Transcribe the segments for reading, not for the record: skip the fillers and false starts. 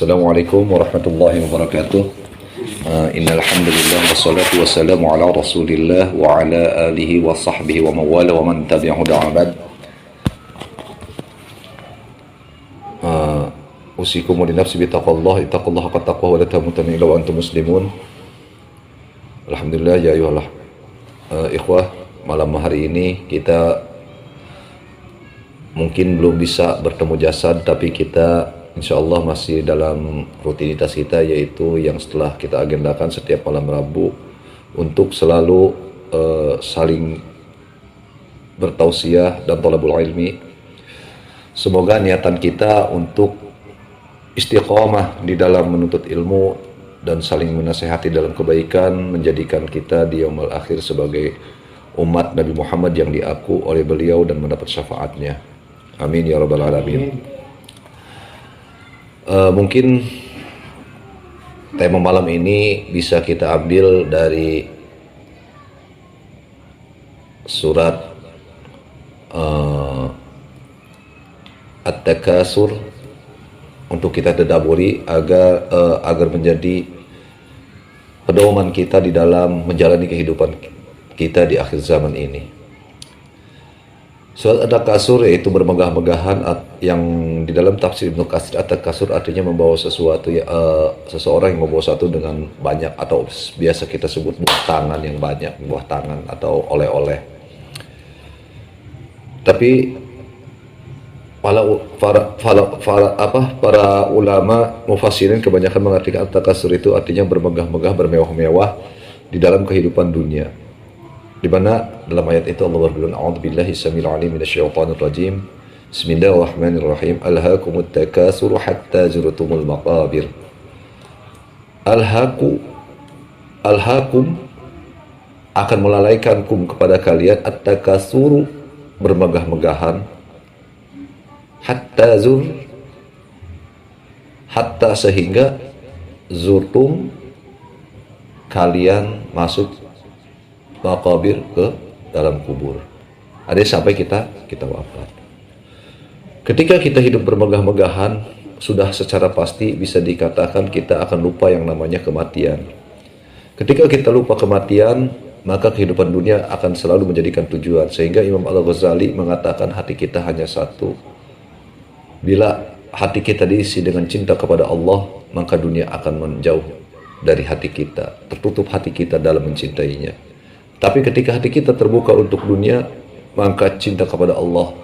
Assalamualaikum warahmatullahi wabarakatuh. Innal hamdalillah wassalatu wassalamu ala Rasulillah wa ala alihi wa sahbihi wa mawala wa man tabi'ahu da'abad. Usikum wa li nafsi bi taqwallah, ittaqullaha haqqa taqwa wa la tamutunna illa wa antum muslimun. Alhamdulillah ya ayyuhal ikhwah, malam hari ini kita mungkin belum bisa bertemu jasad, tapi kita insyaallah masih dalam rutinitas kita, yaitu yang setelah kita agendakan setiap malam Rabu untuk selalu saling bertausiah dan thalabul ilmi. Semoga niatan kita untuk istiqomah di dalam menuntut ilmu dan saling menasehati dalam kebaikan menjadikan kita di yaumul akhir sebagai umat Nabi Muhammad yang diaku oleh beliau dan mendapat syafaatnya. Amin ya rabbal alamin. Mungkin tema malam ini bisa kita ambil dari surat At-Takasur untuk kita tadabburi agar menjadi pedoman kita di dalam menjalani kehidupan kita di akhir zaman ini. Surat At-Takasur yaitu bermegah-megahan, yang di dalam tafsir Ibnu Katsir At-Takasur artinya membawa sesuatu, seseorang yang membawa sesuatu dengan banyak, atau biasa kita sebut buah tangan yang banyak, buah tangan atau oleh-oleh. Tapi para ulama mufassirin kebanyakan mengartikan At-Takasur itu artinya bermegah-megah, bermewah-mewah di dalam kehidupan dunia. Di mana dalam ayat itu Allah berfirman, "A'udzubillahi samil 'alim minasyaitonir rajim. Bismillahirrahmanirrahim. Alhaakumut takasur hatta zurtumul maqabir." Alhaakum akan melalaikankum kepada kalian at-takasuru, bermegah-megahan, hatta sehingga zurtum kalian masuk maqabir, ke dalam kubur. Ada sampai kita wafat. Ketika kita hidup bermegah-megahan, sudah secara pasti bisa dikatakan kita akan lupa yang namanya kematian. Ketika kita lupa kematian, maka kehidupan dunia akan selalu menjadikan tujuan. Sehingga Imam Al-Ghazali mengatakan hati kita hanya satu. Bila hati kita diisi dengan cinta kepada Allah, maka dunia akan menjauh dari hati kita, tertutup hati kita dalam mencintainya. Tapi ketika hati kita terbuka untuk dunia, maka cinta kepada Allah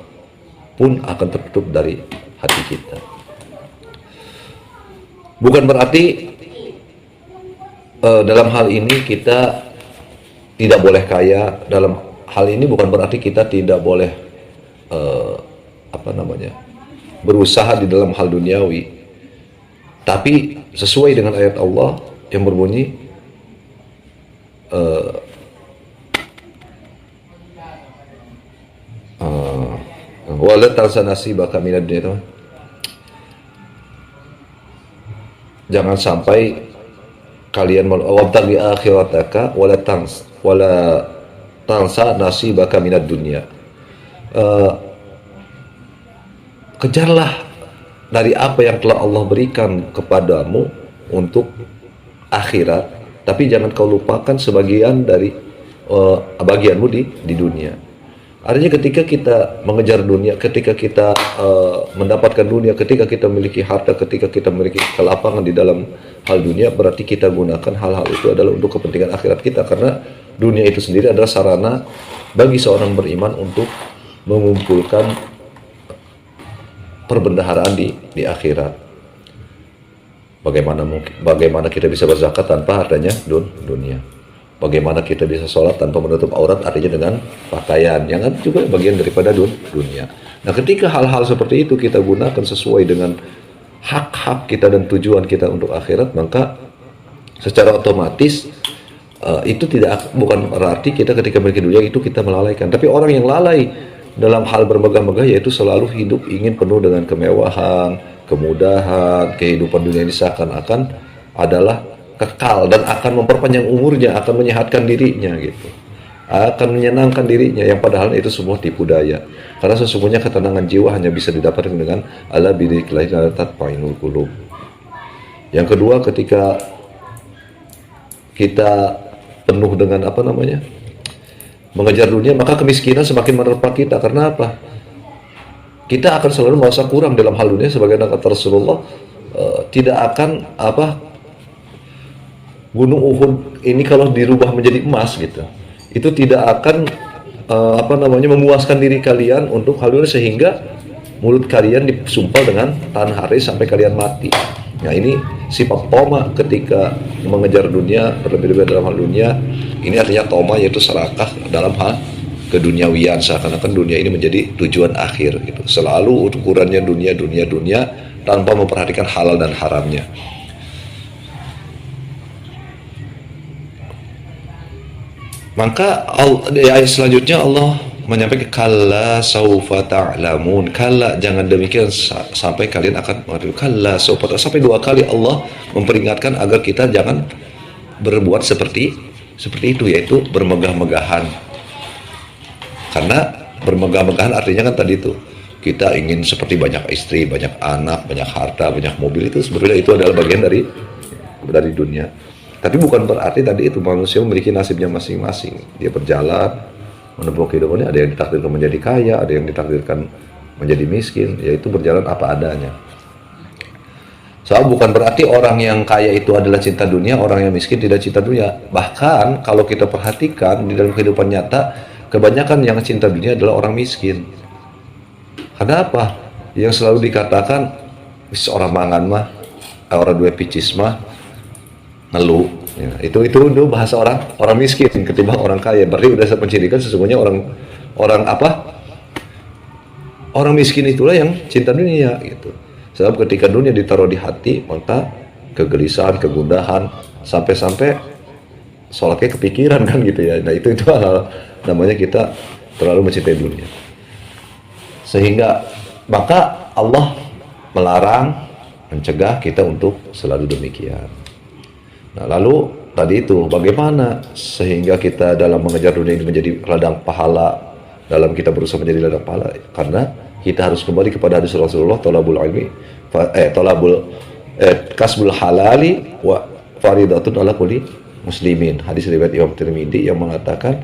pun akan tertutup dari hati kita. Bukan berarti dalam hal ini kita tidak boleh kaya. Dalam hal ini bukan berarti kita tidak boleh berusaha di dalam hal duniawi. Tapi sesuai dengan ayat Allah yang berbunyi, wala tansa nasibaka minad dunya. Jangan sampai kalian wabtaghi akhirataka wala tansa nasibaka minad dunya. Kejarlah dari apa yang telah Allah berikan kepadamu untuk akhirat, tapi jangan kau lupakan sebagian dari bagianmu di dunia. Artinya ketika kita mengejar dunia, ketika kita mendapatkan dunia, ketika kita memiliki harta, ketika kita memiliki kelapangan di dalam hal dunia, berarti kita gunakan hal-hal itu adalah untuk kepentingan akhirat kita. Karena dunia itu sendiri adalah sarana bagi seorang beriman untuk mengumpulkan perbendaharaan di akhirat. Bagaimana kita bisa berzakat tanpa hartanya dunia? Bagaimana kita bisa sholat tanpa menutup aurat, artinya dengan pakaian, yang juga bagian daripada dunia. Nah, ketika hal-hal seperti itu kita gunakan sesuai dengan hak-hak kita dan tujuan kita untuk akhirat, maka secara otomatis itu bukan berarti kita ketika memiliki dunia itu kita melalaikan. Tapi orang yang lalai dalam hal bermegah-megah, yaitu selalu hidup ingin penuh dengan kemewahan, kemudahan, kehidupan dunia ini seakan-akan adalah kekal dan akan memperpanjang umurnya, akan menyehatkan dirinya gitu, akan menyenangkan dirinya, yang padahal itu semua tipu daya. Karena sesungguhnya ketenangan jiwa hanya bisa didapatkan dengan ala bidzikrillah tatma'innul qulub. Yang kedua, ketika kita penuh dengan apa namanya, mengejar dunia, maka kemiskinan semakin menerpa kita. Karena apa? Kita akan selalu merasa kurang dalam hal dunia. Sebagaimana kata Rasulullah, tidak akan gunung Uhud ini kalau dirubah menjadi emas gitu, itu tidak akan memuaskan diri kalian untuk hal dunia, sehingga mulut kalian disumpal dengan tanah hari sampai kalian mati. Nah, ini sifat toma ketika mengejar dunia, berlebih-lebih dalam hal dunia. Ini artinya toma, yaitu serakah dalam hal keduniawian, seakan-akan dunia ini menjadi tujuan akhir gitu. Selalu ukurannya dunia tanpa memperhatikan halal dan haramnya. Maka di ayat selanjutnya Allah menyampaikan, kalla saufa ta'lamun. Kalla, jangan demikian sampai kalian akan mengerti. Kalla saufa, sampai 2 kali Allah memperingatkan agar kita jangan berbuat seperti itu, yaitu bermegah-megahan. Karena bermegah-megahan artinya kan tadi itu kita ingin seperti banyak istri, banyak anak, banyak harta, banyak mobil. Itu sebenarnya itu adalah bagian dari dunia. Tapi bukan berarti tadi itu manusia memiliki nasibnya masing-masing. Dia berjalan menempuh kehidupannya, ada yang ditakdirkan menjadi kaya, ada yang ditakdirkan menjadi miskin, yaitu berjalan apa adanya. Soal bukan berarti orang yang kaya itu adalah cinta dunia, orang yang miskin tidak cinta dunia. Bahkan kalau kita perhatikan di dalam kehidupan nyata, kebanyakan yang cinta dunia adalah orang miskin. Karena apa? Yang selalu dikatakan seorang mangan mah, orang dua picis mah ngeluh. Ya, itu bahasa orang miskin ketimbang orang kaya. Berarti udah pendidikan sesungguhnya orang miskin itulah yang cinta dunia gitu. Sebab ketika dunia ditaruh di hati, maka kegelisahan, kegundahan, sampai sholatnya kepikiran kan gitu ya. Nah itu hal namanya kita terlalu mencintai dunia. Sehingga maka Allah melarang, mencegah kita untuk selalu demikian. Nah lalu tadi itu bagaimana sehingga kita dalam mengejar dunia ini menjadi ladang pahala, dalam kita berusaha menjadi ladang pahala? Karena kita harus kembali kepada hadis Rasulullah, kasbul halali wa faridatun ala kulli muslimin. Hadis riwayat Imam Tirmidzi yang mengatakan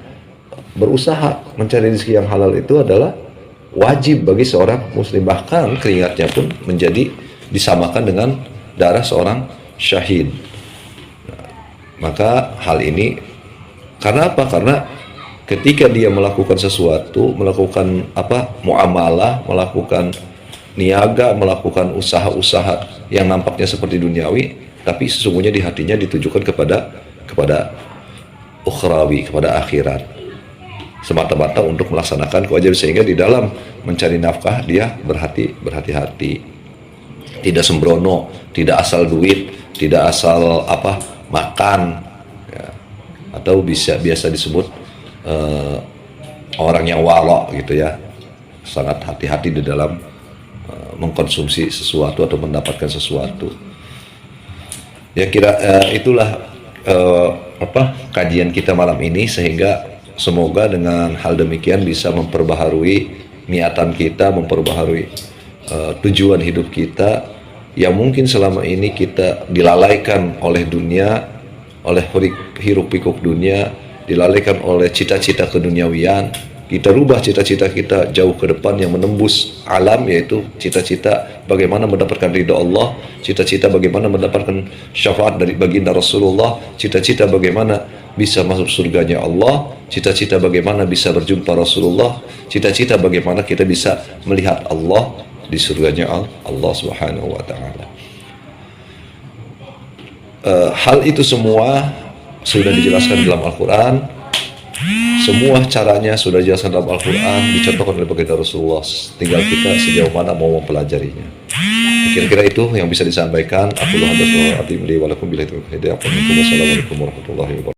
berusaha mencari rezeki yang halal itu adalah wajib bagi seorang muslim, bahkan keringatnya pun menjadi disamakan dengan darah seorang syahid. Maka hal ini karena apa? Karena ketika dia melakukan sesuatu, melakukan muamalah, melakukan niaga, melakukan usaha-usaha yang nampaknya seperti duniawi, tapi sesungguhnya di hatinya ditujukan kepada ukhrawi, kepada akhirat, semata-mata untuk melaksanakan kewajiban, sehingga di dalam mencari nafkah dia berhati-hati, tidak sembrono, tidak asal duit, tidak asal makan ya. Atau biasa disebut orang yang walok gitu ya, sangat hati-hati di dalam mengkonsumsi sesuatu atau mendapatkan sesuatu. Ya itulah kajian kita malam ini, sehingga semoga dengan hal demikian bisa memperbaharui niatan kita, memperbaharui tujuan hidup kita yang mungkin selama ini kita dilalaikan oleh dunia, oleh hiruk pikuk dunia, dilalaikan oleh cita-cita keduniawian. Kita rubah cita-cita kita jauh ke depan yang menembus alam, yaitu cita-cita bagaimana mendapatkan ridha Allah, cita-cita bagaimana mendapatkan syafaat dari baginda Rasulullah, cita-cita bagaimana bisa masuk surganya Allah, cita-cita bagaimana bisa berjumpa Rasulullah, cita-cita bagaimana kita bisa melihat Allah di surganya Allah Subhanahu wa taala. Hal itu semua sudah dijelaskan dalam Al-Qur'an. Semua caranya sudah dijelaskan dalam Al-Quran, dicontohkan oleh baginda Rasulullah. Tinggal kita sejauh mana mau mempelajarinya. Kira-kira itu yang bisa disampaikan. Aku Assalamualaikum warahmatullahi wabarakatuh.